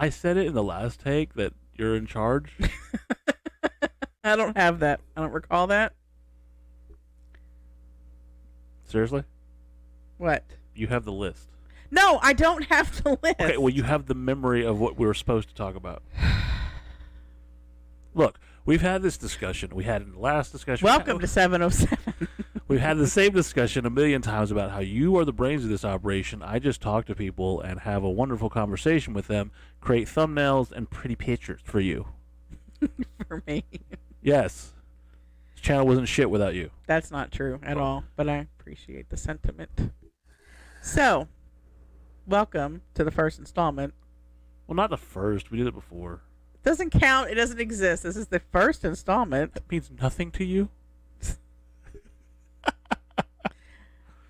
I said it in the last take that you're in charge. I don't have that. I don't recall that. Seriously? What? You have the list. No, I don't have the list. Okay, well, you have the memory of what we were supposed to talk about. Look, we've had this discussion. We had it in the last discussion. Welcome to 707. We've had the same discussion a million times about how you are the brains of this operation. I just talk to people and have a wonderful conversation with them, create thumbnails and pretty pictures for you. For me. Yes. This channel wasn't shit without you. That's not true at all, but I appreciate the sentiment. So, welcome to the first installment. Well, not the first. We did it before. It doesn't count. It doesn't exist. This is the first installment. That means nothing to you?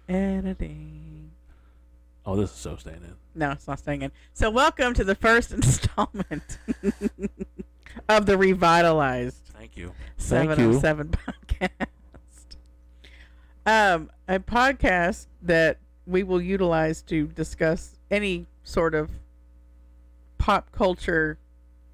Editing. Oh, this is so staying in. No, it's not staying in. So, welcome to the first installment of the revitalized Thank you. 707 podcast. A podcast that we will utilize to discuss any sort of pop culture,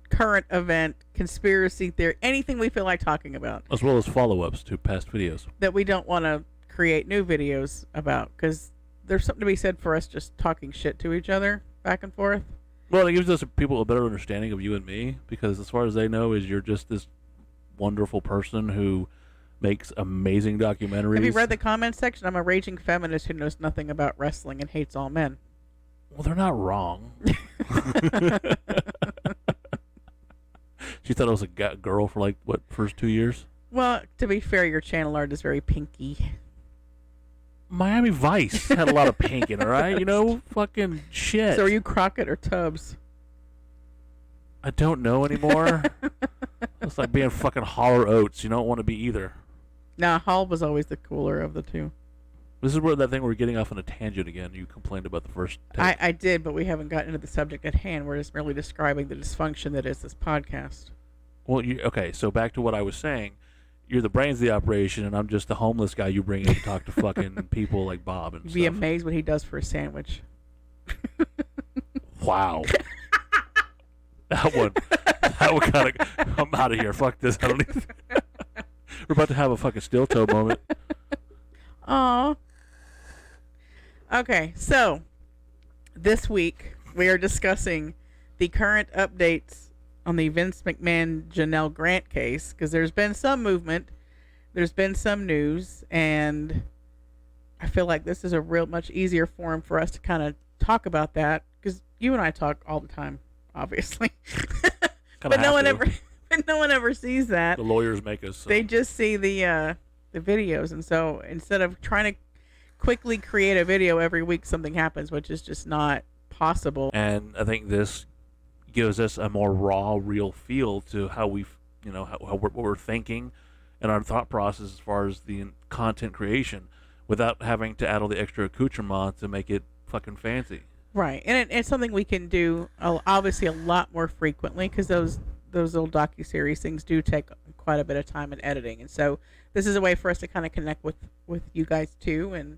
current event, conspiracy theory, anything we feel like talking about. As well as follow-ups to past videos. That we don't want to create new videos about, because there's something to be said for us just talking shit to each other back and forth. Well, it gives us people a better understanding of you and me, because as far as they know is you're just this wonderful person who makes amazing documentaries. Have you read the comment section? I'm a raging feminist who knows nothing about wrestling and hates all men. Well, they're not wrong. She thought I was a girl for like, what, first 2 years? Well, to be fair, your channel art is very pinky. Miami Vice had a lot of pink in it, right? You know, fucking shit. So are you Crockett or Tubbs? I don't know anymore. It's like being fucking Holler Oates. You don't want to be either. Nah, Hall was always the cooler of the two. This is where that thing we're getting off on a tangent again. You complained about the first take. I did, but we haven't gotten into the subject at hand. We're just merely describing the dysfunction that is this podcast. Well, okay, so back to what I was saying. You're the brains of the operation, and I'm just the homeless guy you bring in to talk to fucking people like Bob and You'd stuff. be amazed what he does for a sandwich. Wow. That one kind of... I'm out of here. Fuck this. I don't even... We're about to have a fucking steel toe moment. Aw. Okay, so this week we are discussing the current updates on the Vince McMahon Janel Grant case, because there's been some movement, there's been some news, and I feel like this is a real much easier forum for us to kind of talk about that, because you and I talk all the time, obviously. but no one ever sees that. The lawyers make us. They just see the videos, and so instead of trying to quickly create a video every week, something happens, which is just not possible. And I think this gives us a more raw, real feel to how we, what we're thinking and our thought process as far as the content creation, without having to add all the extra accoutrement to make it fucking fancy. Right, and it's something we can do obviously a lot more frequently, because those little docuseries things do take quite a bit of time and editing, and so this is a way for us to kind of connect with you guys too, and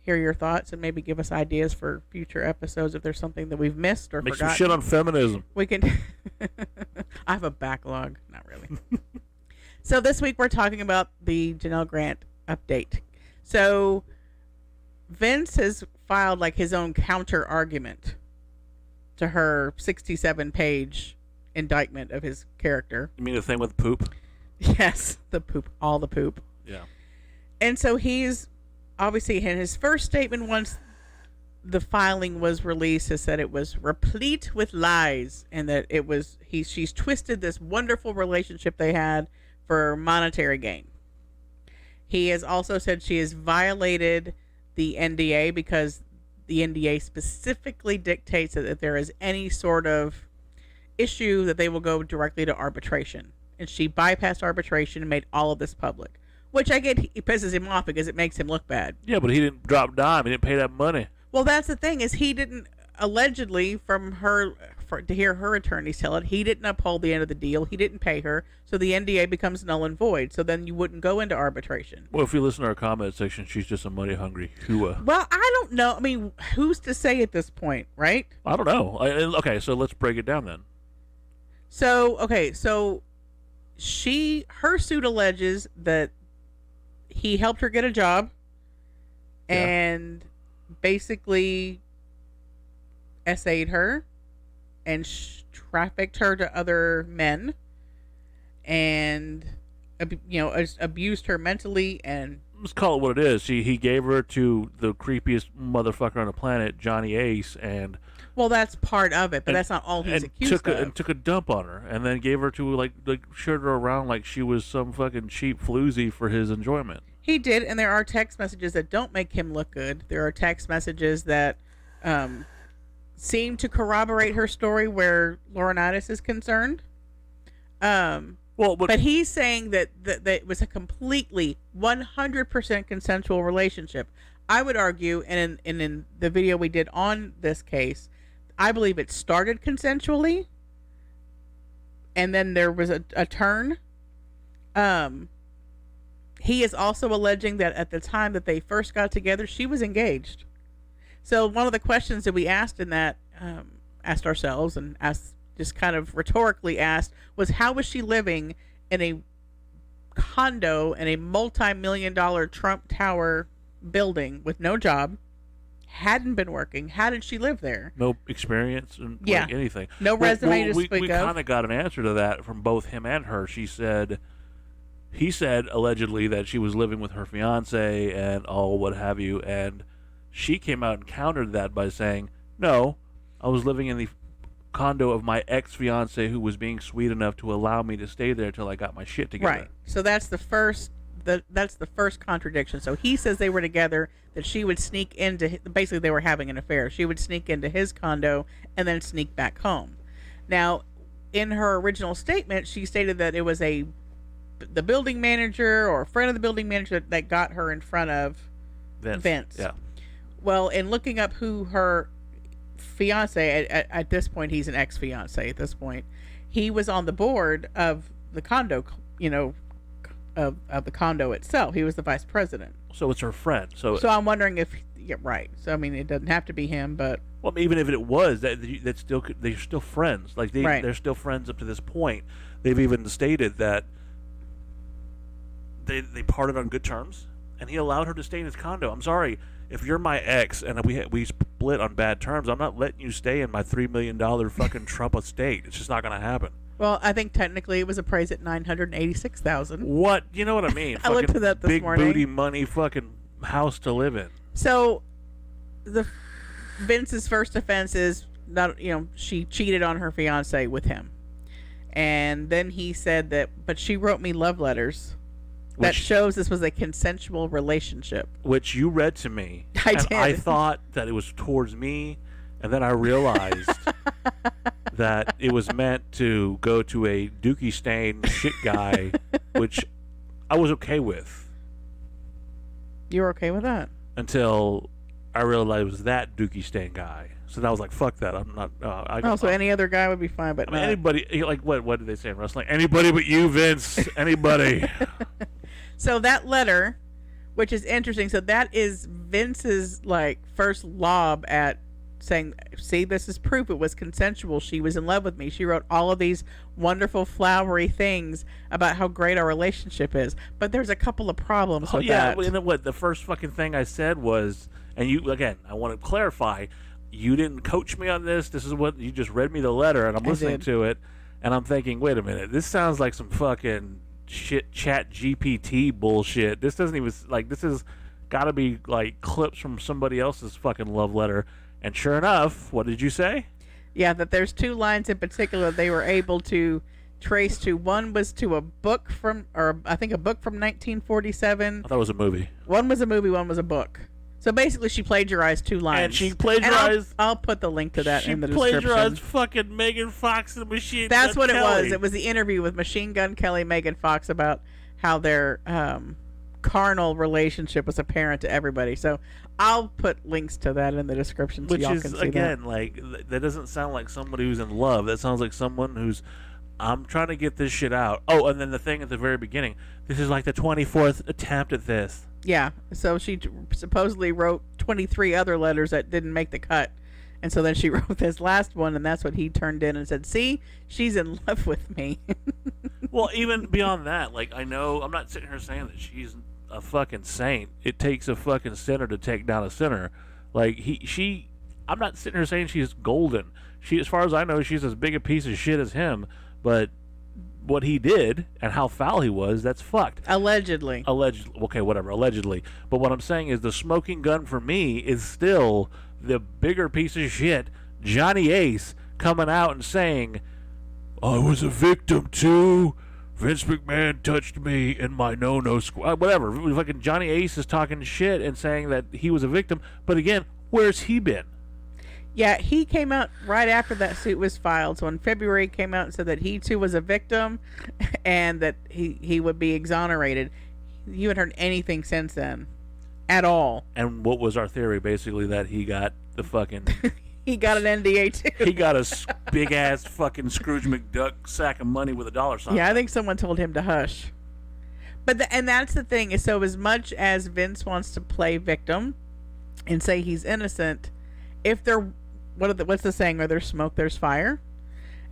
hear your thoughts, and maybe give us ideas for future episodes if there's something that we've missed or Make forgotten. some shit on feminism. We can. I have a backlog. Not really. So this week we're talking about the Janel Grant update. So Vince has filed like his own counter argument to her 67-page indictment of his character. You mean the thing with poop? Yes, the poop, all the poop. Yeah. And so he's obviously in his first statement, once the filing was released, has said it was replete with lies, and that it was she's twisted this wonderful relationship they had for monetary gain. He has also said she has violated the NDA, because the NDA specifically dictates that if there is any sort of issue, that they will go directly to arbitration. And she bypassed arbitration and made all of this public. Which I get, it pisses him off because it makes him look bad. Yeah, but he didn't drop a dime. He didn't pay that money. Well, that's the thing, is he didn't, allegedly, from to hear her attorneys tell it. He didn't uphold the end of the deal. He didn't pay her, so the NDA becomes null and void. So then you wouldn't go into arbitration. Well, if you listen to our comment section, she's just a money hungry hua. Well, I don't know. I mean, who's to say at this point, right? I don't know. Okay, so let's break it down then. So her suit alleges that he helped her get a job, and basically essayed her and trafficked her to other men, and abused her mentally. And let's call it what it is. He gave her to the creepiest motherfucker on the planet, Johnny Ace, and well, that's part of it, but that's not all he's accused of. And took a dump on her, and then gave her to like shirt her around like she was some fucking cheap floozy for his enjoyment. He did, and there are text messages that don't make him look good. There are text messages that seem to corroborate her story where Laurinaitis is concerned. But he's saying that it was a completely 100% consensual relationship. I would argue, and in the video we did on this case, I believe it started consensually, and then there was a turn. He is also alleging that at the time that they first got together, she was engaged. So one of the questions that we asked in that, asked ourselves and just kind of rhetorically asked, was how was she living in a condo in a multi-million-dollar Trump Tower building with no job, hadn't been working? How did she live there? No experience in anything. No resume to speak of. We kind of got an answer to that from both him and her. He said allegedly that she was living with her fiance and all what have you, and she came out and countered that by saying, no, I was living in the condo of my ex-fiance who was being sweet enough to allow me to stay there till I got my shit together. Right. So that's the first contradiction. So he says they were together, that she would sneak into, basically they were having an affair. She would sneak into his condo and then sneak back home. Now, in her original statement, she stated that it was the building manager or a friend of the building manager that got her in front of Vince. Yeah. Well, in looking up who her fiance, at this point, he's an ex-fiance at this point, he was on the board of the condo, of the condo itself. He was the vice president. So it's her friend. So I'm wondering if, right. So, I mean, it doesn't have to be him, but... Well, even if it was, they're still friends. Like, they're still friends up to this point. They've even stated that they parted on good terms, and he allowed her to stay in his condo. I'm sorry, if you're my ex and we split on bad terms, I'm not letting you stay in my $3 million fucking Trump estate. It's just not going to happen. Well, I think technically it was appraised at $986,000. What? You know what I mean? I looked at that this morning. Big booty money fucking house to live in. So, Vince's first offense is not, she cheated on her fiance with him, and then he said that, but she wrote me love letters. That shows this was a consensual relationship. Which you read to me. I did. I thought that it was towards me, and then I realized that it was meant to go to a dookie stain shit guy, which I was okay with. You were okay with that? Until I realized it was that dookie stain guy. So then I was like, fuck that. I'm not... so any other guy would be fine, but not. Anybody... Like, what did they say in wrestling? Anybody but you, Vince. Anybody. So that letter, which is interesting, so that is Vince's first lob at saying, see, this is proof it was consensual. She was in love with me. She wrote all of these wonderful flowery things about how great our relationship is. But there's a couple of problems with that. Yeah, what the first fucking thing I said was, and you, again, I want to clarify, you didn't coach me on this. This is what, you just read me the letter, and I'm listening to it, and I'm thinking, wait a minute, this sounds like some fucking shit chat GPT bullshit. This doesn't even, this has got to be clips from somebody else's fucking love letter. And sure enough, what did you say? Yeah, that there's two lines in particular they were able to trace to. One was to a book from 1947. I thought it was a movie. One was a movie, one was a book. So basically, she plagiarized two lines. And she plagiarized... I'll put the link to that in the description. She plagiarized fucking Megan Fox and Machine Gun Kelly. That's what it was. It was the interview with Machine Gun Kelly, Megan Fox, about how their carnal relationship was apparent to everybody. So I'll put links to that in the description so Which y'all is, can see again, that. like, that doesn't sound like somebody who's in love. That sounds like someone who's, I'm trying to get this shit out. Oh, and then the thing at the very beginning, this is like the 24th attempt at this. Yeah. So she supposedly wrote 23 other letters that didn't make the cut. And so then she wrote this last one, and that's what he turned in and said, see, she's in love with me. Well, even beyond that, like, I know, I'm not sitting here saying that she's a fucking saint. It takes a fucking sinner to take down a sinner. Like, I'm not sitting here saying she's golden. She, as far as I know, she's as big a piece of shit as him, but what he did and how foul he was, that's fucked. Allegedly. Okay, whatever, allegedly. But what I'm saying is the smoking gun for me is still the bigger piece of shit, Johnny Ace, coming out and saying, I was a victim too. Vince McMahon touched me in my no-no squad. Whatever. Fucking Johnny Ace is talking shit and saying that he was a victim. But again, where's he been? Yeah, he came out right after that suit was filed. So in February, he came out and said that he too was a victim and that he would be exonerated. You haven't heard anything since then at all. And what was our theory? Basically that he got the fucking... He got an NDA too. He got a big-ass fucking Scrooge McDuck sack of money with a dollar sign. Yeah, I think someone told him to hush. But and that's the thing. Is so as much as Vince wants to play victim and say he's innocent, if there... what's the saying? Where there's smoke, there's fire.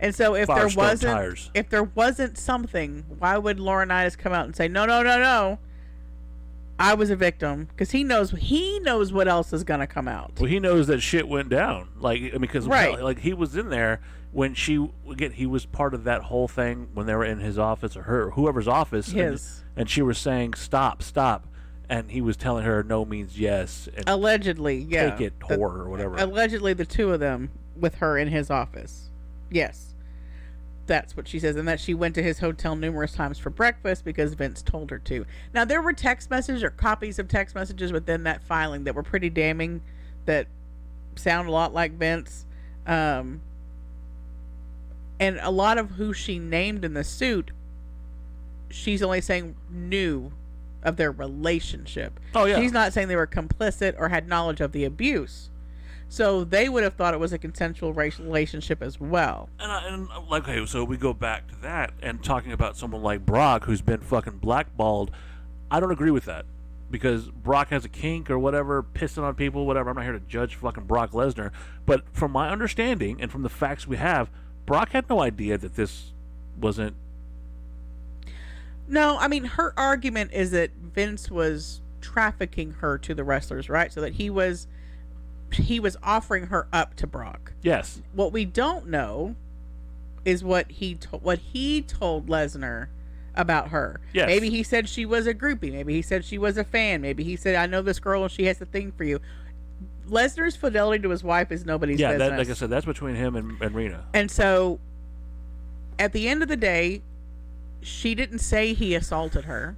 And so if Fire, there wasn't something, why would Laurinaitis come out and say no? I was a victim, because he knows what else is gonna come out. Well, he knows that shit went down. Like, I mean, because right. like he was in there when he was part of that whole thing when they were in his office or whoever's office. And she was saying stop, and he was telling her no means yes. And allegedly, yeah. Take it, whore, or whatever. Allegedly, the two of them with her in his office. Yes. That's what she says, and that she went to his hotel numerous times for breakfast because Vince told her to. Now, there were text messages or copies of text messages within that filing that were pretty damning, that sound a lot like Vince. And a lot of who she named in the suit, she's only saying knew of their relationship. Oh, yeah. She's not saying they were complicit or had knowledge of the abuse. So they would have thought it was a consensual relationship as well. And okay, so we go back to that and talking about someone like Brock who's been fucking blackballed. I don't agree with that because Brock has a kink or whatever, pissing on people, whatever. I'm not here to judge fucking Brock Lesnar, but from my understanding and from the facts we have, Brock had no idea that this wasn't. No, I mean, her argument is that Vince was trafficking her to the wrestlers, right? So that he was offering her up to Brock. Yes. What we don't know is what he told Lesnar about her. Yes. Maybe he said she was a groupie. Maybe he said she was a fan. Maybe he said, I know this girl and she has a thing for you. Lesnar's fidelity to his wife is nobody's business. Yeah, like I said, that's between him and Rena. And so, at the end of the day, she didn't say he assaulted her.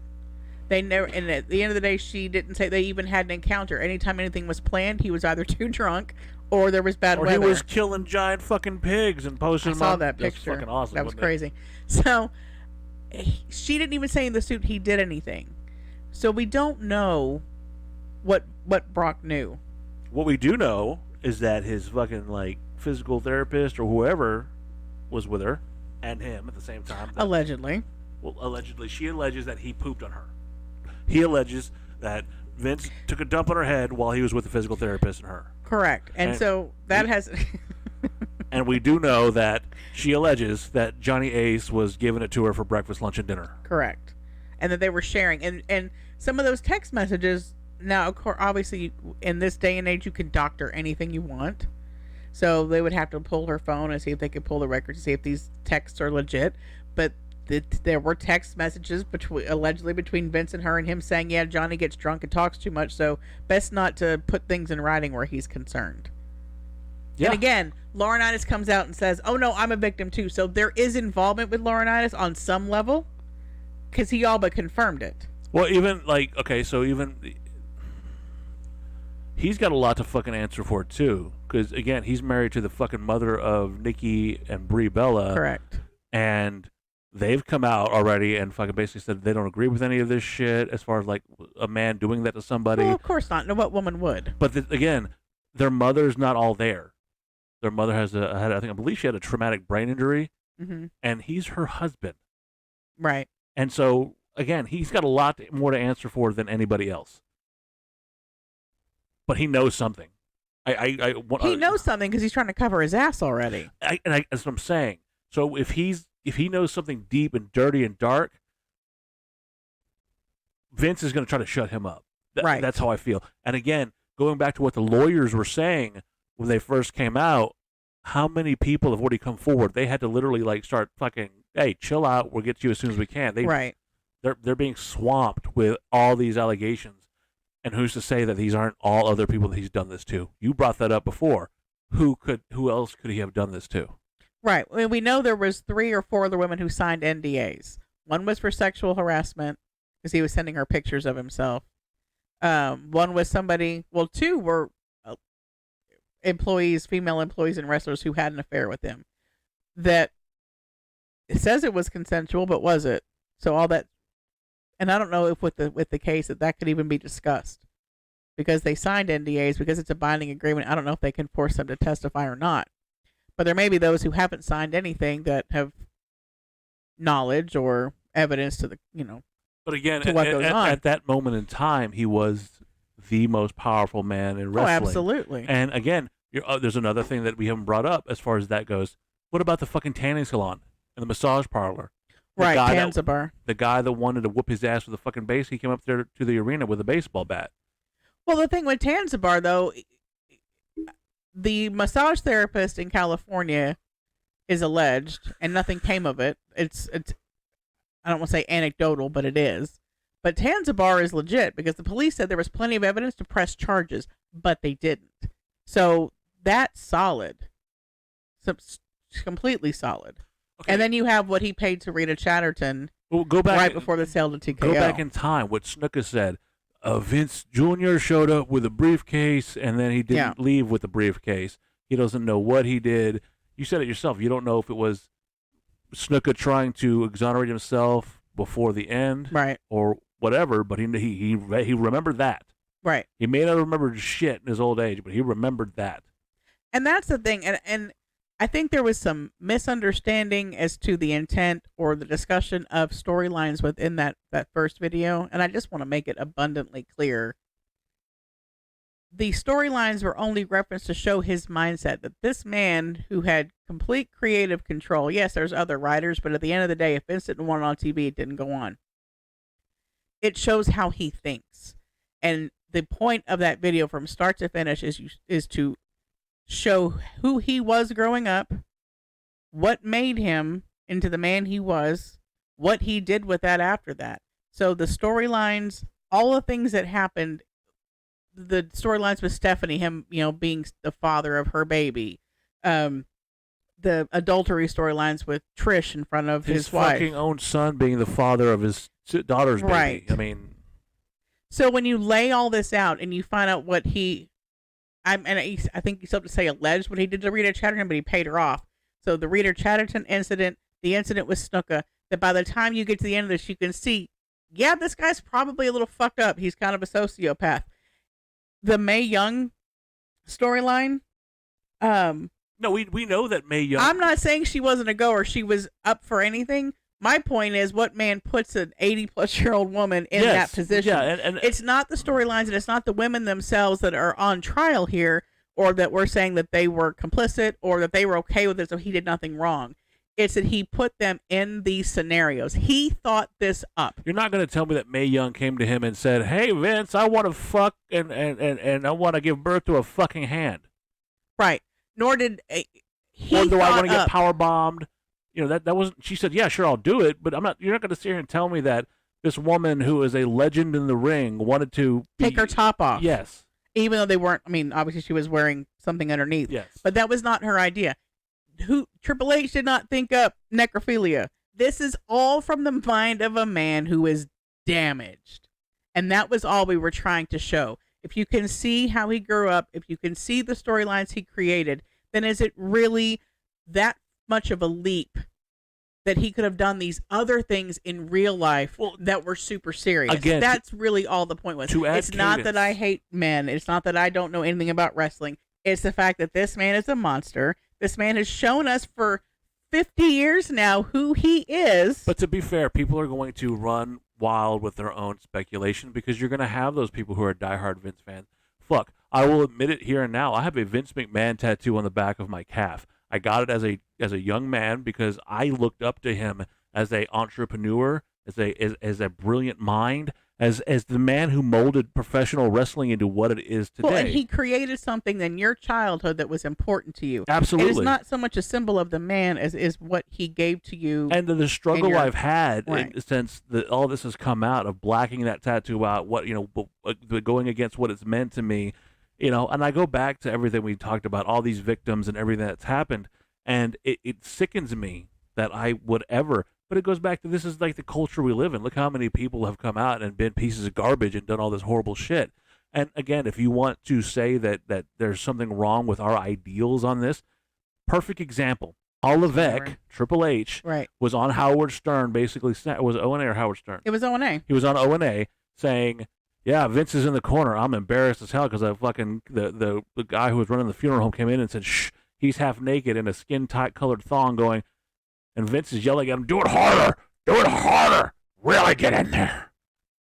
They never, and at the end of the day, she didn't say they even had an encounter. Anytime anything was planned, he was either too drunk or there was bad weather. Or he was killing giant fucking pigs and posting them. I saw that picture. That's fucking awesome. That was crazy. So she didn't even say in the suit he did anything. So we don't know what Brock knew. What we do know is that his fucking like physical therapist or whoever was with her and him at the same time. Allegedly. Well, allegedly, she alleges that he pooped on her. He alleges that Vince took a dump on her head while he was with the physical therapist and her. Correct. And so that has... And we do know that she alleges that Johnny Ace was giving it to her for breakfast, lunch, and dinner. Correct. And that they were sharing. And some of those text messages, now, of course, obviously, in this day and age, you can doctor anything you want. So they would have to pull her phone and see if they could pull the records to see if these texts are legit. But there were text messages allegedly between Vince and her and him saying, yeah, Johnny gets drunk and talks too much, so best not to put things in writing where he's concerned. Yeah. And again, Laurinaitis comes out and says, oh no, I'm a victim too. So there is involvement with Laurinaitis on some level because he all but confirmed it. Well, even like, okay, so even he's got a lot to fucking answer for too, because again, he's married to the fucking mother of Nikki and Brie Bella. Correct. And they've come out already and fucking basically said they don't agree with any of this shit as far as like a man doing that to somebody. Well, of course not. No, what woman would? But again, their mother's not all there. Their mother I believe she had a traumatic brain injury, and he's her husband. Right. And so, again, he's got a lot more to answer for than anybody else. But he knows something. He knows something because he's trying to cover his ass already. That's what I'm saying. So if he knows something deep and dirty and dark, Vince is going to try to shut him up. Right. That's how I feel. And again, going back to what the lawyers were saying when they first came out, how many people have already come forward? They had to literally like start fucking, hey, chill out. We'll get to you as soon as we can. Right. They're being swamped with all these allegations. And who's to say that these aren't all other people that he's done this to? You brought that up before. Who else could he have done this to? Right. I mean, we know there was 3 or 4 other women who signed NDAs. One was for sexual harassment because he was sending her pictures of himself. One was somebody. Well, 2 were employees, female employees and wrestlers who had an affair with him. That it says it was consensual, but was it? So all that. And I don't know if with the case that could even be discussed because they signed NDAs because it's a binding agreement. I don't know if they can force them to testify or not. But there may be those who haven't signed anything that have knowledge or evidence to the, But again, to what goes on. At that moment in time, he was the most powerful man in wrestling. Oh, absolutely. And again, there's another thing that we haven't brought up as far as that goes. What about the fucking tanning salon and the massage parlor? Right, Tanzabar. The guy that wanted to whoop his ass with a fucking base, he came up there to the arena with a baseball bat. Well, the thing with Tanzabar, though, the massage therapist in California is alleged, and nothing came of it. It's I don't want to say anecdotal, but it is. But Tanzabar is legit because the police said there was plenty of evidence to press charges, but they didn't. So that's solid. So, completely solid. Okay. And then you have what he paid to Rita Chatterton go back right before the sale to TKO. Go back in time. What Snuka said. Vince Jr. showed up with a briefcase, and then he didn't leave with the briefcase. He doesn't know what he did. You said it yourself. You don't know if it was Snuka trying to exonerate himself before the end, right, or whatever. But he remembered that. Right. He may not have remembered shit in his old age, but he remembered that. And that's the thing. And I think there was some misunderstanding as to the intent or the discussion of storylines within that first video. And I just want to make it abundantly clear. The storylines were only referenced to show his mindset that this man who had complete creative control. Yes, there's other writers, but at the end of the day, if Vince didn't want it on TV, it didn't go on. It shows how he thinks. And the point of that video from start to finish is to show who he was growing up, what made him into the man he was, what he did with that after that. So the storylines, all the things that happened, the storylines with Stephanie, him, being the father of her baby, the adultery storylines with Trish in front of his wife. His fucking own son being the father of his daughter's baby. Right. I mean. So when you lay all this out and you find out what I think you still have to say alleged what he did to Rita Chatterton, but he paid her off. So the Rita Chatterton incident, the incident with Snuka, that by the time you get to the end of this, you can see, yeah, this guy's probably a little fucked up. He's kind of a sociopath. The Mae Young storyline. No, we know that Mae Young. I'm not saying she wasn't a goer. She was up for anything. My point is, what man puts an 80-plus-year-old woman in that position? Yeah, and it's not the storylines, and it's not the women themselves that are on trial here, or that we're saying that they were complicit, or that they were okay with it, so he did nothing wrong. It's that he put them in these scenarios. He thought this up. You're not going to tell me that Mae Young came to him and said, "Hey, Vince, I want to fuck and I want to give birth to a fucking hand." Right. Nor did he. Or do I want to get power bombed? That wasn't. She said, "Yeah, sure, I'll do it," but I'm not. You're not going to sit here and tell me that this woman who is a legend in the ring wanted to take her top off. Yes. Even though they weren't. I mean, obviously she was wearing something underneath. Yes. But that was not her idea. Triple H did not think up necrophilia. This is all from the mind of a man who is damaged, and that was all we were trying to show. If you can see how he grew up, if you can see the storylines he created, then is it really that much of a leap that he could have done these other things in real life that were super serious. Again, that's really all the point was. It's not that I hate men. It's not that I don't know anything about wrestling. It's the fact that this man is a monster. This man has shown us for 50 years now who he is. But to be fair, people are going to run wild with their own speculation because you're going to have those people who are diehard Vince fans. Fuck, I will admit it here and now. I have a Vince McMahon tattoo on the back of my calf. I got it as a young man because I looked up to him as a entrepreneur, as a brilliant mind, as the man who molded professional wrestling into what it is today. Well, and he created something in your childhood that was important to you. Absolutely. It is not so much a symbol of the man as is what he gave to you. And the struggle I've had since all this has come out of blacking that tattoo out, going against what it's meant to me. And I go back to everything we talked about, all these victims and everything that's happened, and it sickens me that I would ever. But it goes back to this is like the culture we live in. Look how many people have come out and been pieces of garbage and done all this horrible shit. And again, if you want to say that there's something wrong with our ideals on this, perfect example. Paul Levesque, Triple H, was on Howard Stern, basically. Was it O&A or Howard Stern? It was O&A. He was on O&A saying, yeah, Vince is in the corner. I'm embarrassed as hell because I fucking the guy who was running the funeral home came in and said, shh, he's half naked in a skin-tight colored thong going, and Vince is yelling at him, do it harder, really get in there.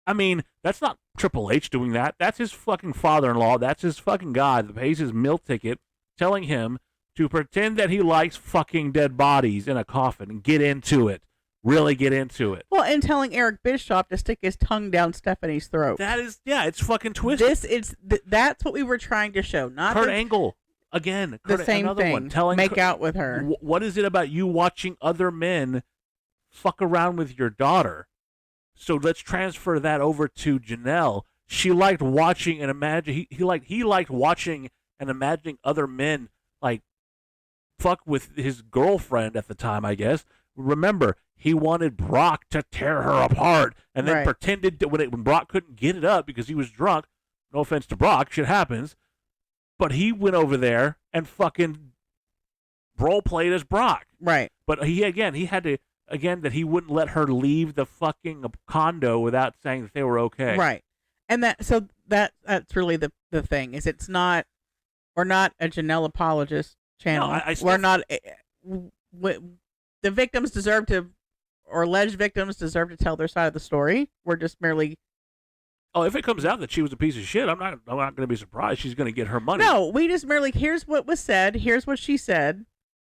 I mean, that's not Triple H doing that. That's his fucking father-in-law. That's his fucking guy that pays his meal ticket telling him to pretend that he likes fucking dead bodies in a coffin and get into it. Really get into it. Well, and telling Eric Bischoff to stick his tongue down Stephanie's throat. That is, it's fucking twisted. That's what we were trying to show. Not Kurt Angle. Again, the same thing. Make out with her. What is it about you watching other men fuck around with your daughter? So let's transfer that over to Janelle. She liked watching and imagine. He liked watching and imagining other men like fuck with his girlfriend at the time, I guess. Remember, he wanted Brock to tear her apart, and then pretended that when Brock couldn't get it up because he was drunk. No offense to Brock, shit happens. But he went over there and fucking role played as Brock. Right. But he had to that he wouldn't let her leave the fucking condo without saying that they were okay. Right. And that's really the thing is we're not a Janelle apologist channel. No, we're not. The victims deserve to, or alleged victims deserve to tell their side of the story. We're just merely. Oh, if it comes out that she was a piece of shit, I'm not going to be surprised. She's going to get her money. No, we just merely, here's what was said, here's what she said,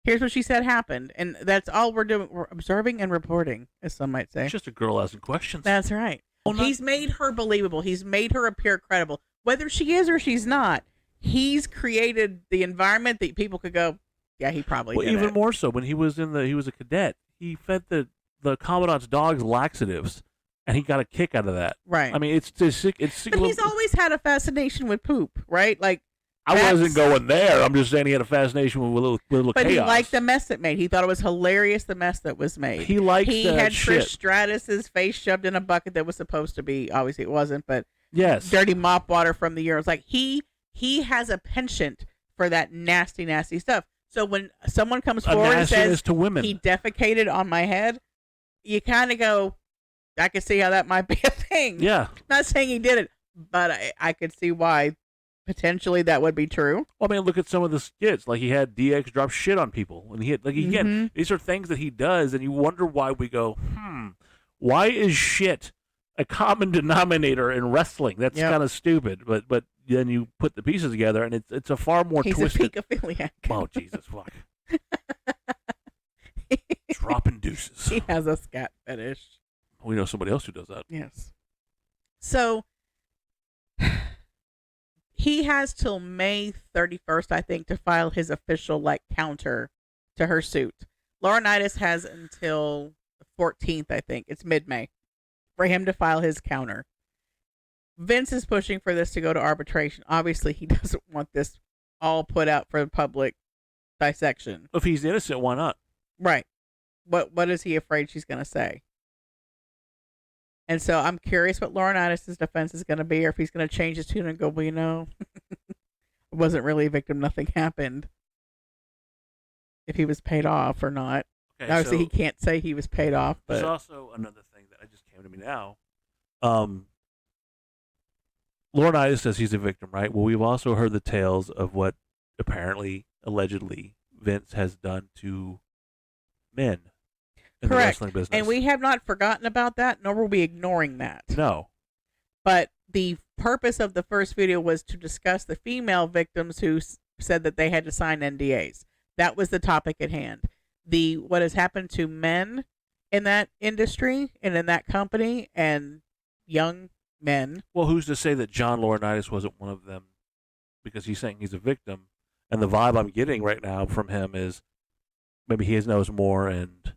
here's what she said happened, and that's all we're doing. We're observing and reporting, as some might say. It's just a girl asking questions. That's right. He's made her believable. He's made her appear credible. Whether she is or she's not, he's created the environment that people could go, yeah, he probably did even it. More so, when he was a cadet, he fed the commandant's dogs laxatives. And he got a kick out of that. Right. I mean, it's sick. But he's always had a fascination with poop, right? Like, I wasn't going there. I'm just saying he had a fascination with little but chaos. He liked the mess it made. He thought it was hilarious, the mess that was made. He liked He had Trish Stratus's face shoved in a bucket that was supposed to be, obviously it wasn't, but dirty mop water from the urinals. Like, he has a penchant for that nasty, nasty stuff. So when someone comes forward and says to women. He defecated on my head, you kind of go, I could see how that might be a thing. Yeah. Not saying he did it, but I could see why potentially that would be true. Well, I mean, look at some of the skits. Like, he had DX drop shit on people. And he had, again, these are things that he does, and you wonder why we go, why is shit a common denominator in wrestling? That's kind of stupid. But then you put the pieces together, and it's a far more twisted. He's a pedophiliac. Oh, Jesus, fuck. Dropping deuces. He has a scat fetish. We know somebody else who does that. Yes. So he has till May 31st, I think, to file his official counter to her suit. Laurinaitis has until the 14th, I think. It's mid-May for him to file his counter. Vince is pushing for this to go to arbitration. Obviously, he doesn't want this all put out for public dissection. If he's innocent, why not? Right. What is he afraid she's going to say? And so I'm curious what Laurinaitis' defense is going to be, or if he's going to change his tune and go, well, it wasn't really a victim. Nothing happened. If he was paid off or not. Okay, Obviously, so he can't say he was paid off, there's but also another thing that I just came to me now. Um, Laurinaitis says he's a victim, right? Well, we've also heard the tales of what apparently, allegedly, Vince has done to men in the correct. wrestling business. And we have not forgotten about that, nor were we ignoring that. No. But the purpose of the first video was to discuss the female victims who said that they had to sign NDAs. That was the topic at hand. What has happened to men in that industry and in that company and young men. Well, who's to say that John Laurinaitis wasn't one of them? Because he's saying he's a victim, and the vibe I'm getting right now from him is maybe he knows more. And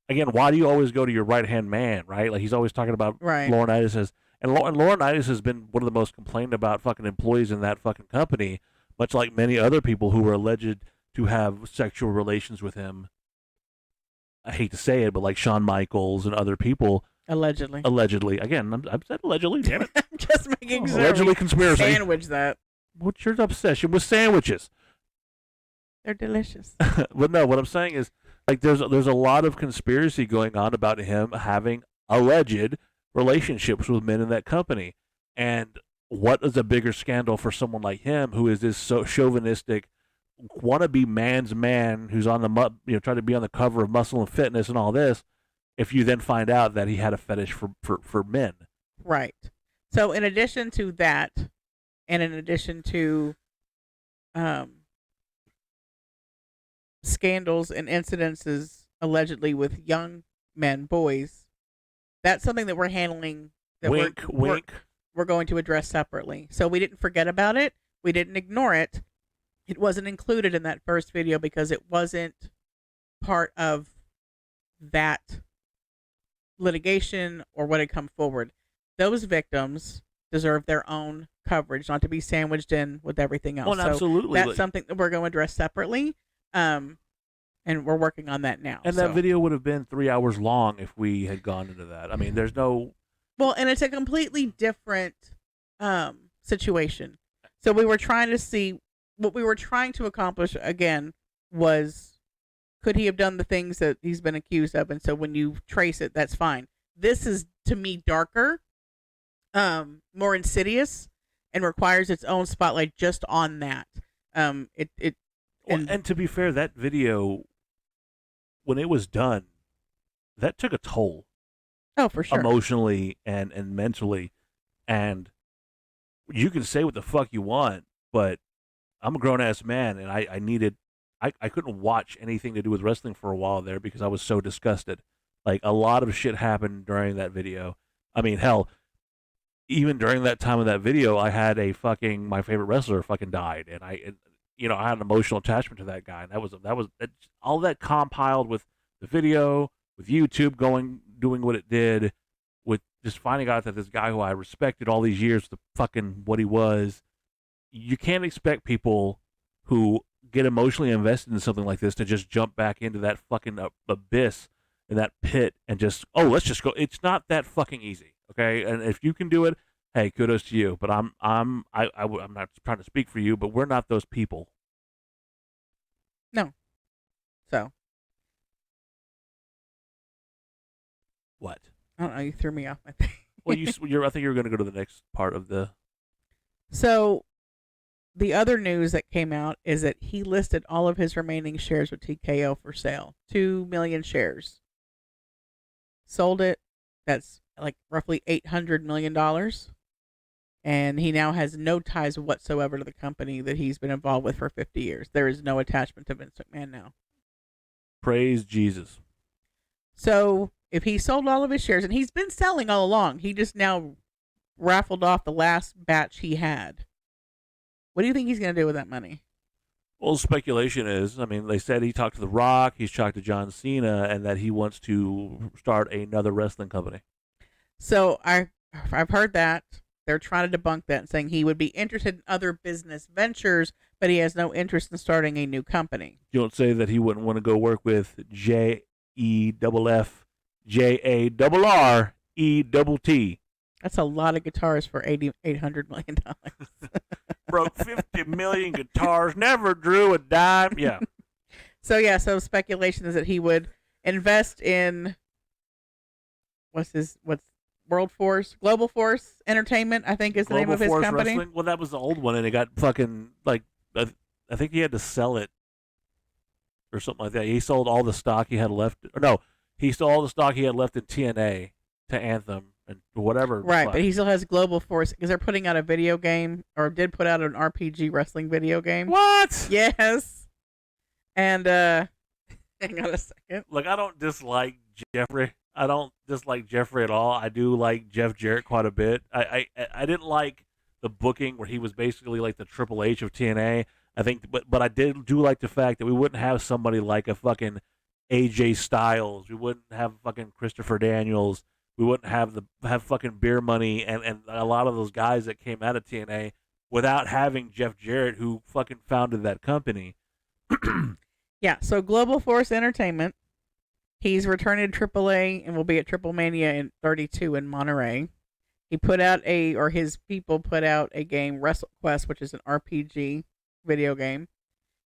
again, why do you always go to your right hand man, right? Like he's always talking about Right. Laurinaitis as, and Laurinaitis has been one of the most complained about fucking employees in that fucking company, much like many other people who were alleged to have sexual relations with him. I hate to say it, but like Shawn Michaels and other people. Allegedly. Again, I've said allegedly, damn it. I'm just making sure. Allegedly conspiracy. Sandwich that. What's your obsession with sandwiches? They're delicious. But no, what I'm saying is, like, there's a lot of conspiracy going on about him having alleged relationships with men in that company. And what is a bigger scandal for someone like him, who is this so chauvinistic, wannabe man's man, who's on the trying to be on the cover of Muscle and Fitness and all this, if you then find out that he had a fetish for men. Right. So in addition to that, and in addition to scandals and incidences allegedly with young men, boys, that's something that we're handling. That Wink, wink. We're going to address separately. So we didn't forget about it. We didn't ignore it. It wasn't included in that first video because it wasn't part of that litigation or what had come forward. Those victims deserve their own coverage, not to be sandwiched in with everything else. Well, absolutely. So that's something that we're going to address separately, and we're working on that now. And that video would have been 3 hours long if we had gone into that. I mean, there's no... Well, and it's a completely different situation. So we were trying to see... What we were trying to accomplish, again, was... Could he have done the things that he's been accused of? And so when you trace it, that's fine. This is, to me, darker, more insidious, and requires its own spotlight just on that. And to be fair, that video, when it was done, that took a toll. Oh, for sure. Emotionally and mentally. And you can say what the fuck you want, but I'm a grown-ass man, and I needed... I couldn't watch anything to do with wrestling for a while there because I was so disgusted. Like, a lot of shit happened during that video. I mean, hell, even during that time of that video, I had my favorite wrestler fucking died, and I had an emotional attachment to that guy. And that was all that compiled with the video, with YouTube doing what it did, with just finding out that this guy who I respected all these years, the fucking what he was. You can't expect people who get emotionally invested in something like this to just jump back into that fucking abyss and that pit and just, let's just go. It's not that fucking easy, okay? And if you can do it, hey, kudos to you. But I'm not trying to speak for you, but we're not those people. No. So. What? I don't know. You threw me off my thing. Well, I think you're going to go to the next part of the. So. The other news that came out is that he listed all of his remaining shares with TKO for sale. 2 million shares. Sold it. That's like roughly $800 million. And he now has no ties whatsoever to the company that he's been involved with for 50 years. There is no attachment to Vince McMahon now. Praise Jesus. So if he sold all of his shares, and he's been selling all along, he just now raffled off the last batch he had. What do you think he's going to do with that money? Well, speculation is, I mean, they said he talked to The Rock, he's talked to John Cena, and that he wants to start another wrestling company. So I've heard that. They're trying to debunk that and saying he would be interested in other business ventures, but he has no interest in starting a new company. You don't say that he wouldn't want to go work with JEFFJARRETT. That's a lot of guitars for $800 million. Broke 50 million guitars, never drew a dime. Yeah. So speculation is that he would, invest in what's Global Force Entertainment, I think is the name Global of his Force company. Wrestling. Well, that was the old one, and it got fucking like I think he had to sell it or something like that. He sold all the stock he had left. Or no, he sold all the stock he had left in TNA to Anthem and whatever. Right, fuck. but he still has Global Force because they're putting out a video game, or did put out an RPG wrestling video game. What? Yes. And hang on a second. Look, I don't dislike Jeffrey. I don't dislike Jeffrey at all. I do like Jeff Jarrett quite a bit. I didn't like the booking where he was basically like the Triple H of TNA. I think, but I do like the fact that we wouldn't have somebody like a fucking AJ Styles. We wouldn't have fucking Christopher Daniels. We wouldn't have fucking Beer Money and a lot of those guys that came out of TNA without having Jeff Jarrett, who fucking founded that company. Yeah, so Global Force Entertainment. He's returning to AAA and will be at Triple Mania in 32 in Monterey. He put out his people put out a game, WrestleQuest, which is an RPG video game.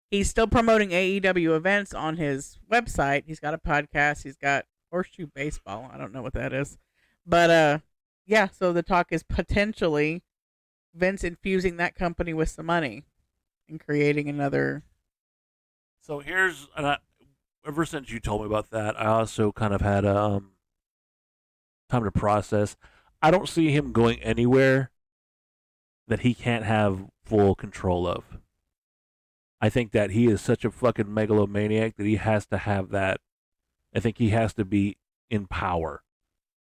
He's still promoting AEW events on his website. He's got a podcast. He's got Horseshoe Baseball. I don't know what that is. But, yeah, so the talk is potentially Vince infusing that company with some money and creating another. So ever since you told me about that, I also kind of had time to process. I don't see him going anywhere that he can't have full control of. I think that he is such a fucking megalomaniac that he has to have that. I think he has to be in power.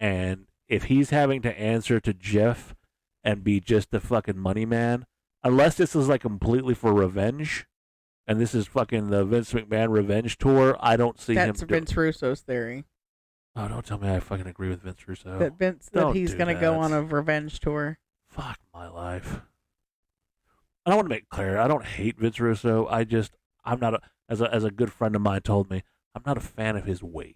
And if he's having to answer to Jeff and be just the fucking money man, unless this is like completely for revenge, and this is fucking the Vince McMahon revenge tour, I don't see him. That's Vince Russo's theory. Oh, don't tell me I fucking agree with Vince Russo. That he's going to go on a revenge tour. Fuck my life. I don't want to make it clear. I don't hate Vince Russo. I'm not as a good friend of mine told me, I'm not a fan of his ways.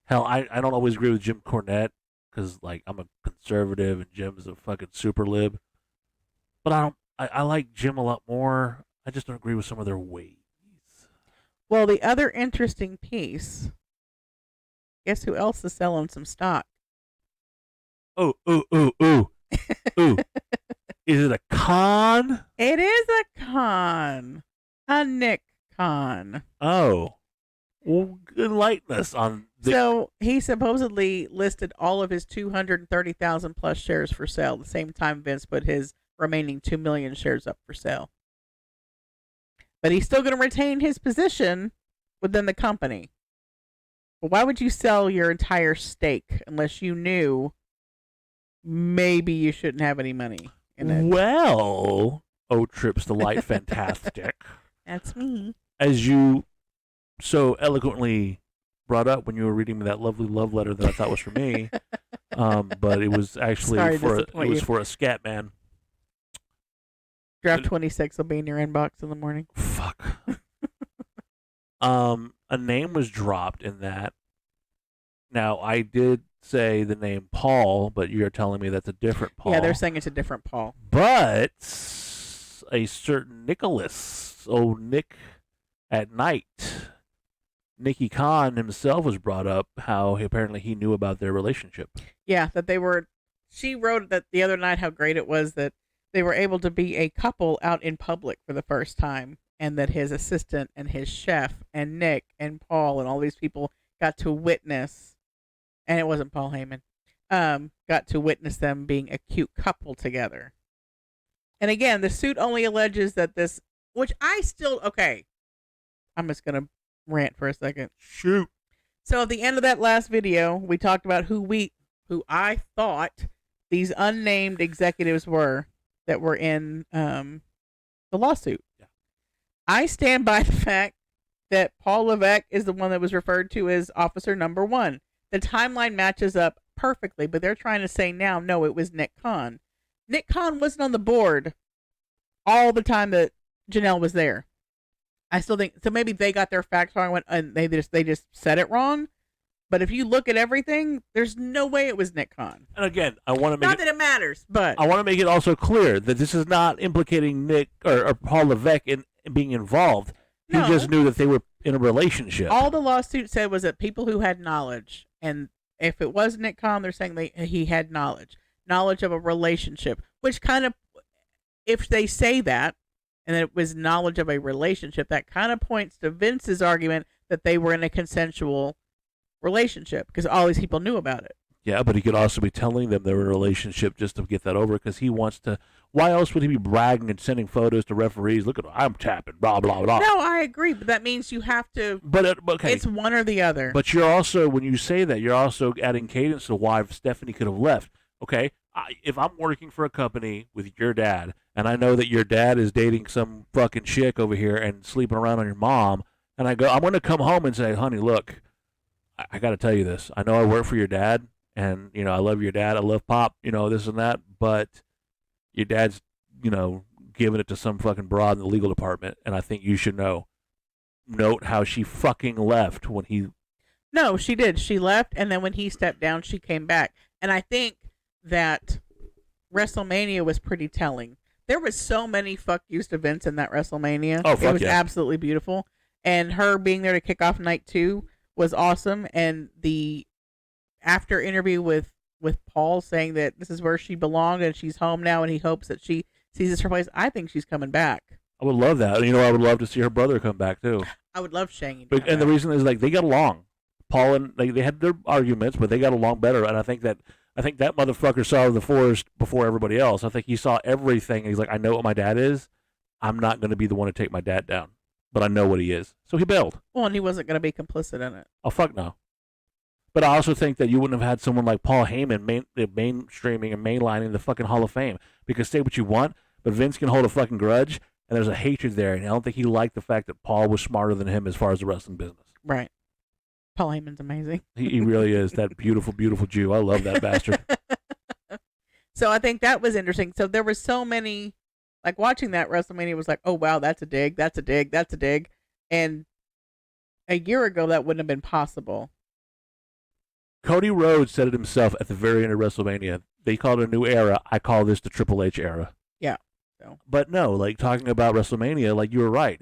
Hell, I don't always agree with Jim Cornette because like I'm a conservative and Jim is a fucking super lib. But I like Jim a lot more. I just don't agree with some of their ways. Well, the other interesting piece, guess who else is selling some stock? Ooh. Ooh. Is it a con? It is a con. A Nick con. Oh. Well, enlighten us on this. So he supposedly listed all of his 230,000 plus shares for sale. At the same time, Vince put his remaining 2 million shares up for sale. But he's still going to retain his position within the company. But why would you sell your entire stake unless you knew maybe you shouldn't have any money in it? Well, Trips Delight Fantastic. That's me. As you so eloquently brought up when you were reading me that lovely love letter that I thought was for me, but it was actually for a scat man. Draft 26 will be in your inbox in the morning. Fuck. A name was dropped in that. Now, I did say the name Paul, but you're telling me that's a different Paul. Yeah, they're saying it's a different Paul. But a certain Nicholas, Nick at Night, Nicky Khan himself was brought up, how apparently he knew about their relationship. Yeah, she wrote that the other night how great it was that they were able to be a couple out in public for the first time, and that his assistant and his chef and Nick and Paul and all these people got to witness, and it wasn't Paul Heyman, got to witness them being a cute couple together. And again, the suit only alleges that this, which I'm just going to rant for a second. Shoot. So at the end of that last video, we talked about who I thought these unnamed executives were that were in the lawsuit. Yeah. I stand by the fact that Paul Levesque is the one that was referred to as officer number 1. The timeline matches up perfectly, but they're trying to say now, no, it was Nick Khan. Nick Khan wasn't on the board all the time that Janel was there. I still think so. Maybe they got their facts wrong and they just said it wrong. But if you look at everything, there's no way it was Nick Khan. And again, I want to make not that it matters, but I want to make it also clear that this is not implicating Nick or Paul Levesque in being involved. He just knew that they were in a relationship. All the lawsuit said was that people who had knowledge, and if it was Nick Khan, they're saying he had knowledge of a relationship, which kind of, if they say that, and it was knowledge of a relationship, that kind of points to Vince's argument that they were in a consensual relationship because all these people knew about it. Yeah, but he could also be telling them they were in a relationship just to get that over because he wants to. Why else would he be bragging and sending photos to referees? Look at I'm tapping, blah blah blah. No, I agree, but that means you have to. But okay, it's one or the other. But you're also, when you say that, you're also adding cadence to why Stephanie could have left. Okay, if I'm working for a company with your dad, and I know that your dad is dating some fucking chick over here and sleeping around on your mom, and I'm going to come home and say, honey, look, I got to tell you this. I know I work for your dad. And, I love your dad. I love Pop, this and that. But your dad's, giving it to some fucking broad in the legal department. And I think you should know. Note how she fucking left when he. No, she did. She left. And then when he stepped down, she came back. And I think that WrestleMania was pretty telling. There was so many fuck yous to Vince in that WrestleMania. Oh, fuck it was yeah. absolutely beautiful. And her being there to kick off night 2 was awesome. And the after interview with Paul saying that this is where she belonged and she's home now and he hopes that she sees this her place. I think she's coming back. I would love that. I would love to see her brother come back too. I would love Shane. And the reason is they got along. Paul and they had their arguments, but they got along better. And I think that motherfucker saw the forest before everybody else. I think he saw everything. He's like, I know what my dad is. I'm not going to be the one to take my dad down, but I know what he is. So he bailed. Well, and he wasn't going to be complicit in it. Oh, fuck no. But I also think that you wouldn't have had someone like Paul Heyman mainstreaming and mainlining the fucking Hall of Fame. Because say what you want, but Vince can hold a fucking grudge, and there's a hatred there. And I don't think he liked the fact that Paul was smarter than him as far as the wrestling business. Right. Paul Heyman's amazing. He really is. That beautiful, beautiful Jew. I love that bastard. So I think that was interesting. So there were so many, like watching that WrestleMania was like, oh, wow, that's a dig, that's a dig, that's a dig. And a year ago, that wouldn't have been possible. Cody Rhodes said it himself at the very end of WrestleMania. They called it a new era. I call this the Triple H era. Yeah. So. But no, talking about WrestleMania, you were right.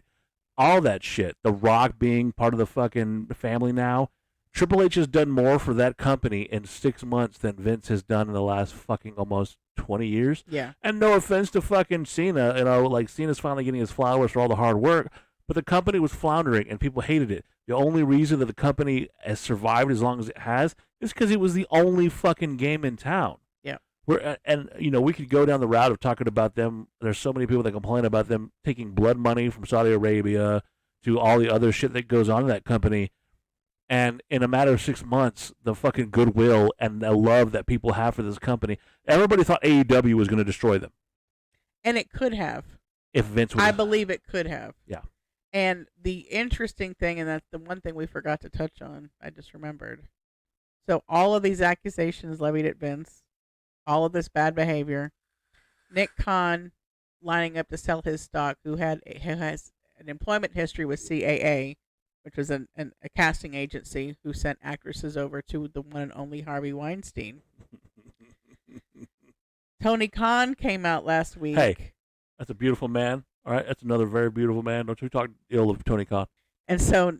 All that shit. The Rock being part of the fucking family now. Triple H has done more for that company in 6 months than Vince has done in the last fucking almost 20 years. Yeah. And no offense to fucking Cena, Cena's finally getting his flowers for all the hard work, but the company was floundering and people hated it. The only reason that the company has survived as long as it has is because it was the only fucking game in town. Yeah. We could go down the route of talking about them. There's so many people that complain about them taking blood money from Saudi Arabia to all the other shit that goes on in that company. And in a matter of 6 months, the fucking goodwill and the love that people have for this company, everybody thought AEW was going to destroy them. And it could have. If Vince was. I believe it could have. Yeah. And the interesting thing, and that's the one thing we forgot to touch on, I just remembered. So all of these accusations levied at Vince, all of this bad behavior, Nick Khan lining up to sell his stock, who has an employment history with CAA, which was a casting agency who sent actresses over to the one and only Harvey Weinstein. Tony Khan came out last week. Hey, that's a beautiful man. All right, that's another very beautiful man. Don't you talk ill of Tony Khan. And so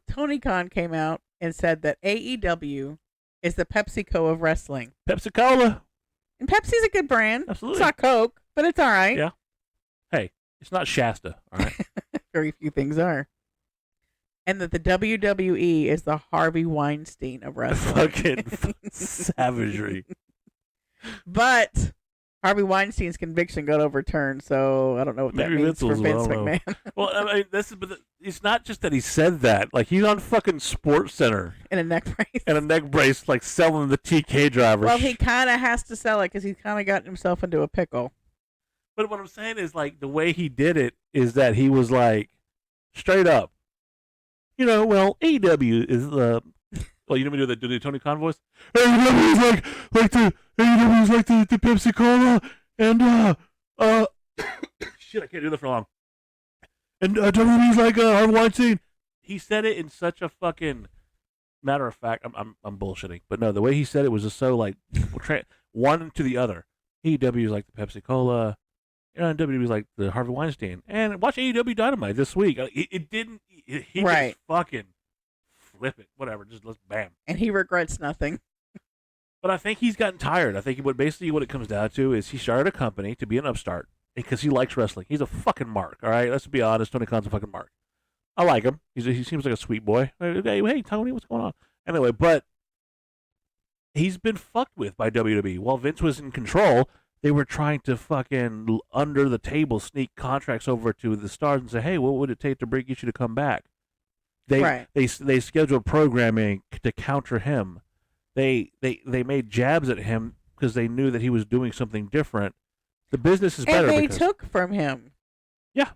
Tony Khan came out and said that AEW is the PepsiCo of wrestling. Pepsi Cola. And Pepsi's a good brand. Absolutely. It's not Coke, but it's all right. Yeah. Hey, it's not Shasta, all right? Very few things are. And that the WWE is the Harvey Weinstein of wrestling. Fucking savagery. But Harvey Weinstein's conviction got overturned, so I don't know what that means for Vince McMahon. Well, I mean, it's not just that he said that. He's on fucking Sports Center. In a neck brace. And a neck brace, selling the TK drivers. Well, he kind of has to sell it because he's kind of gotten himself into a pickle. But what I'm saying is, the way he did it is that he was straight up. AEW is the. Well, you know me do the Tony Khan voice. AEW is AEW is the Pepsi Cola, and shit, I can't do that for long. And WWE is Harvey Weinstein. He said it in such a fucking matter of fact. I'm bullshitting, but no, the way he said it was just so one to the other. AEW is the Pepsi Cola, And WWE's like the Harvey Weinstein. And watch AEW Dynamite this week. It didn't. He Right. just fucking flip it. Whatever. Just let's bam. And he regrets nothing. But I think he's gotten tired. I think basically what it comes down to is he started a company to be an upstart because he likes wrestling. He's a fucking mark. All right, let's be honest. Tony Khan's a fucking mark. I like him. He seems like a sweet boy. Hey, Tony, what's going on? Anyway, but he's been fucked with by WWE. While Vince was in control, they were trying to fucking under the table sneak contracts over to the stars and say, hey, what would it take to bring you to come back? They scheduled programming to counter him. They made jabs at him because they knew that he was doing something different. The business is better. And they took from him. Yeah.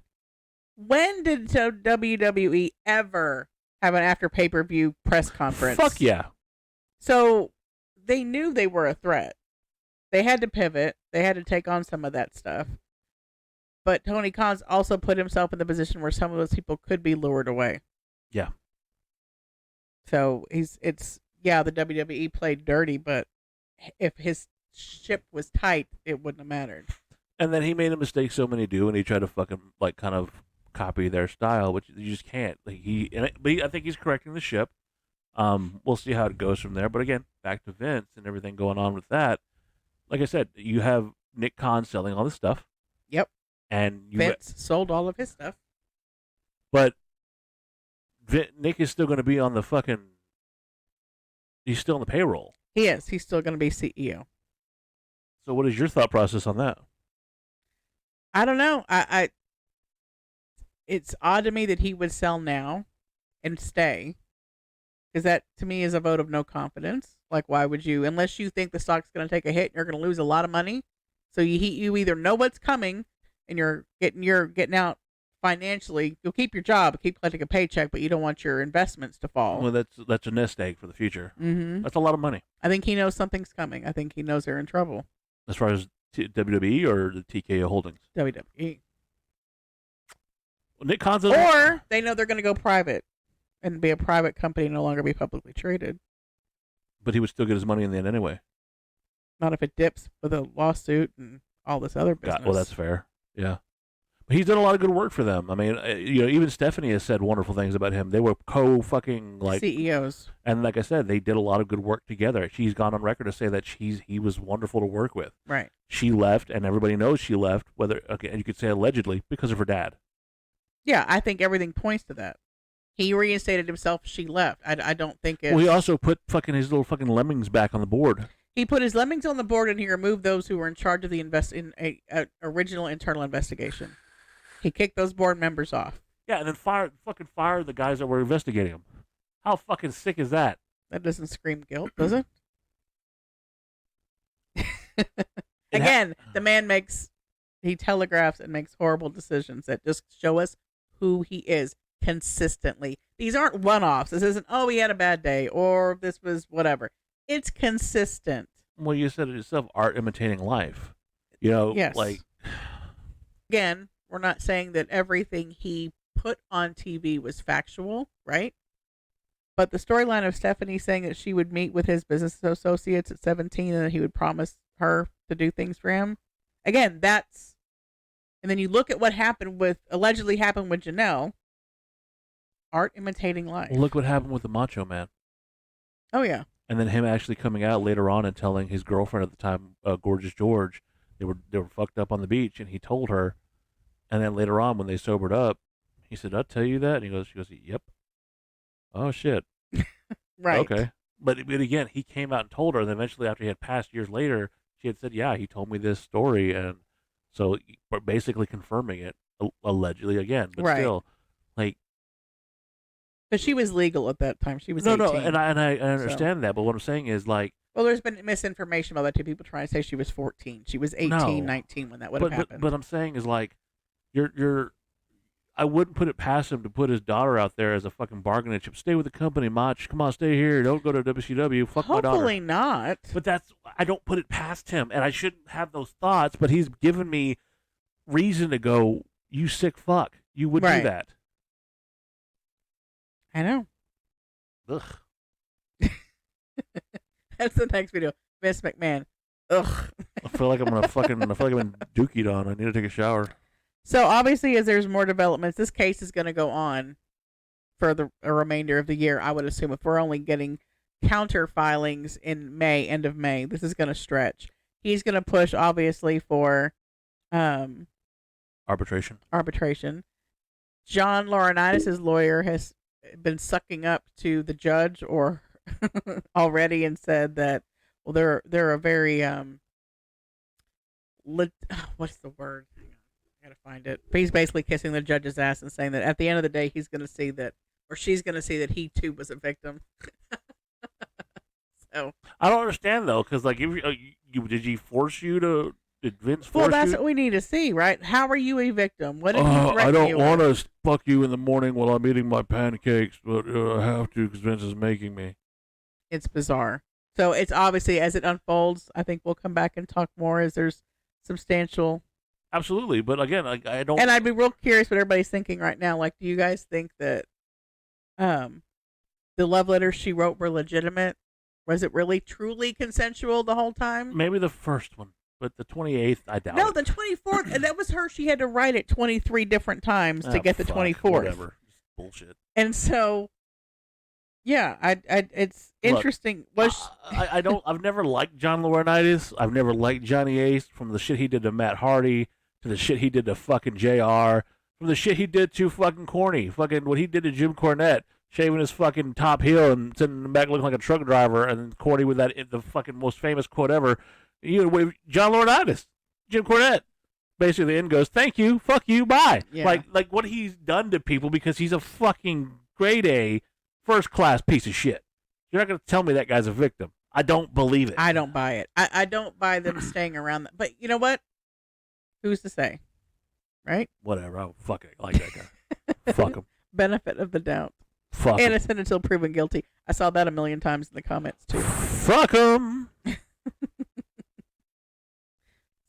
When did WWE ever have an after pay-per-view press conference? Fuck yeah. So they knew they were a threat. They had to pivot. They had to take on some of that stuff. But Tony Khan's also put himself in the position where some of those people could be lured away. Yeah. So the WWE played dirty, but if his ship was tight, it wouldn't have mattered. And then he made a mistake so many do, and he tried to fucking kind of copy their style, which you just can't. I think he's correcting the ship. We'll see how it goes from there. But again, back to Vince and everything going on with that. Like I said, you have Nick Khan selling all this stuff. Yep. And Vince sold all of his stuff. But Nick is still going to be on the fucking. He's still on the payroll. He is. He's still going to be CEO. So, what is your thought process on that? I don't know. It's odd to me that he would sell now and stay, because that to me is a vote of no confidence. Like, why would you, unless you think the stock's going to take a hit and you're going to lose a lot of money? So you either know what's coming and you're getting out financially. You'll keep your job, keep collecting a paycheck, but you don't want your investments to fall. Well, that's a nest egg for the future. Mm-hmm. That's a lot of money. I think he knows something's coming. I think he knows they're in trouble. As far as WWE or the TKO Holdings? WWE. Well, Nick Khan's or they know they're going to go private and be a private company, no longer be publicly traded. But he would still get his money in the end anyway. Not if it dips with a lawsuit and all this other business. Well, that's fair. Yeah. But he's done a lot of good work for them. I mean, even Stephanie has said wonderful things about him. They were co-fucking CEOs. And like I said, they did a lot of good work together. She's gone on record to say that he was wonderful to work with. Right. She left, and everybody knows she left, and you could say allegedly, because of her dad. Yeah, I think everything points to that. He reinstated himself. She left. I don't think it's... Well, he also put fucking his little fucking lemmings back on the board. He put his lemmings on the board, and he removed those who were in charge of the original internal investigation. He kicked those board members off. Yeah, and then fired the guys that were investigating him. How fucking sick is that? That doesn't scream guilt, does it? Again, the man he telegraphs and makes horrible decisions that just show us who he is consistently. These aren't one-offs. This isn't, oh, he had a bad day, or this was whatever. It's consistent. Well, you said it yourself, art imitating life. Yes. Again, we're not saying that everything he put on TV was factual, right? But the storyline of Stephanie saying that she would meet with his business associates at 17 and that he would promise her to do things for him. Again, and then you look at what allegedly happened with Janel. Art imitating life. Well, look what happened with the Macho Man. Oh, yeah. And then him actually coming out later on and telling his girlfriend at the time, Gorgeous George, they were fucked up on the beach, and he told her. And then later on, when they sobered up, he said, "I'll tell you that." And she goes, "Yep." Oh shit. Right. Okay. But again, he came out and told her, and eventually, after he had passed years later, she had said, "Yeah, he told me this story," and so basically confirming it allegedly again, but right. Still, like. But she was legal at that time. She was 18. No, and I understand that, but what I'm saying is like. Well, there's been misinformation about that too. People trying to say she was 14. She was 18, 19 when that would have happened. But I'm saying is like, I wouldn't put it past him to put his daughter out there as a fucking bargaining chip. Stay with the company, Mach. Come on, stay here. Don't go to WCW. Fuck my daughter. Hopefully not. But I don't put it past him, and I shouldn't have those thoughts. But he's given me reason to go. You sick fuck. You would do that. I know. Ugh. That's the next video. Vince McMahon. Ugh. feel like I'm gonna fucking. I feel like I've been dookied on. I need to take a shower. So obviously, as there's more developments, this case is going to go on for a remainder of the year. I would assume if we're only getting counter filings in May, end of May, this is going to stretch. He's going to push obviously for Arbitration. John Laurinaitis' lawyer has been sucking up to the judge or already and said that they're a very what's the word? Hang on, I gotta find it. But he's basically kissing the judge's ass and saying that at the end of the day he's gonna see that, or she's gonna see that he too was a victim. So I don't understand though, because like, if did he force you to? Did Vince force you? Well, that's what we need to see, right? How are you a victim? What did he threaten I don't you want with? to fuck you in the morning while I'm eating my pancakes, but I have to because Vince is making me. It's bizarre. So it's obviously, as it unfolds, I think we'll come back and talk more as there's substantial. Absolutely, but again, I don't. And I'd be real curious what everybody's thinking right now. Like, do you guys think that the love letters she wrote were legitimate? Was it really truly consensual the whole time? Maybe the first one, but the 28th, I doubt. No, it. the 24th, and that was her. She had to write it 23 different times to get the 24th. Whatever, just bullshit. And so, yeah, it's interesting. Look, I've never liked John Laurinaitis. I've never liked Johnny Ace, from the shit he did to Matt Hardy to the shit he did to fucking JR, from the shit he did to fucking Corny, fucking what he did to Jim Cornette, shaving his fucking top heel and sitting back looking like a truck driver, and then Corny with the fucking most famous quote ever. John Laurinaitis, Jim Cornette, basically the end goes, "Thank you, fuck you, bye." Yeah. Like what he's done to people, because he's a fucking grade A, first class piece of shit. You're not gonna tell me that guy's a victim. I don't believe it. I don't buy it. I don't buy them staying around. But you know what? Who's to say? Right? Whatever. I like that guy. Fuck him. Benefit of the doubt. Fuck him. Innocent until proven guilty. I saw that a million times in the comments too. Fuck him.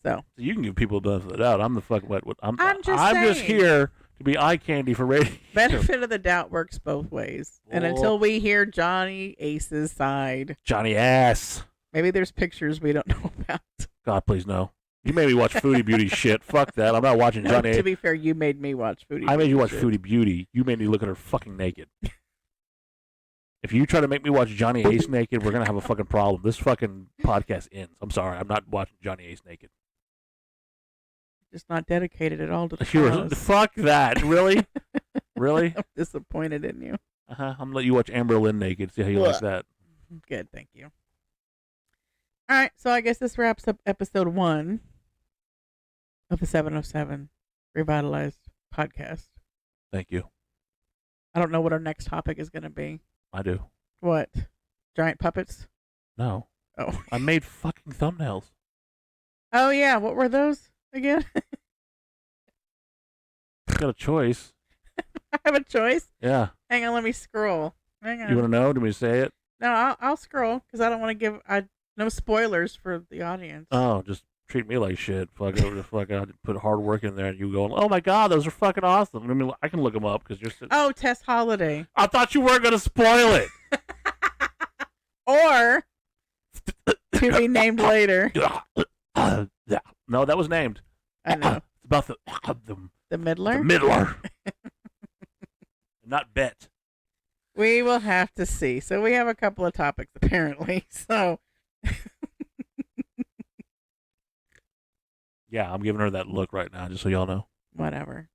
So you can give people the benefit of the doubt. I'm the fucking what? I'm just just saying. here to be eye candy for radio. benefit of the doubt works both ways. And until we hear Johnny Ace's side, Johnny ass. maybe there's pictures we don't know about. God, please no. You made me watch Foodie Beauty shit. Fuck that. I'm not watching Johnny. To be fair, you made me watch Foodie. I made you watch shit. Foodie Beauty. You made me look at her fucking naked. If you try to make me watch Johnny Ace naked, we're gonna have a fucking problem. This fucking podcast ends. I'm sorry. I'm not watching Johnny Ace naked. Just not dedicated at all to the cause. Fuck that. Really? Really? I'm disappointed in you. I'm gonna let you watch Amber Lynn naked. See how you like that. Good, thank you. All right, so I guess this wraps up episode 1 of the 707 Revitalized podcast. Thank you. I don't know what our next topic is going to be. I do. What? Giant puppets? No. Oh. I made fucking thumbnails. Oh, yeah. What were those again? You got a choice. I have a choice? Yeah. Hang on, let me scroll. Hang on. You want to know? Do me to say it? No, I'll scroll because I don't want to give no spoilers for the audience. Oh, just treat me like shit. Fuck it. Fuck I put hard work in there, and you going, "Oh my god, those are fucking awesome." I mean, I can look them up because you're. Oh, Tess Holiday. I thought you weren't gonna spoil it. Or to be named later. Yeah. No, that was named. I know. It's about The Middler? The Middler. Not Bet. We will have to see. So we have a couple of topics apparently. So Yeah, I'm giving her that look right now, just so y'all know. whatever.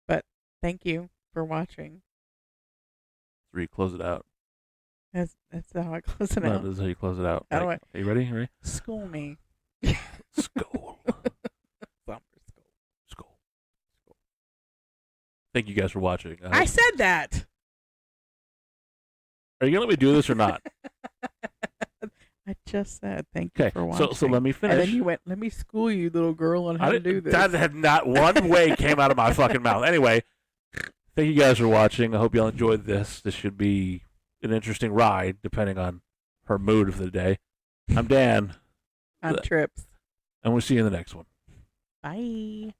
But thank you for watching. So you close it out. That's how I close it No, out. this is how you close it out. How do Are you ready? You ready? School me. Skull. Bumper school. Skull. Thank you guys for watching. I said that. Are you gonna let me do this or not? I just said thank you for watching. So let me finish. And then you went, let me school you, little girl, on how to do this. That had not one way came out of my fucking mouth. Anyway, thank you guys for watching. I hope y'all enjoyed this. This should be an interesting ride, depending on her mood for the day. I'm Dan. I'm Trips. And we'll see you in the next one. Bye.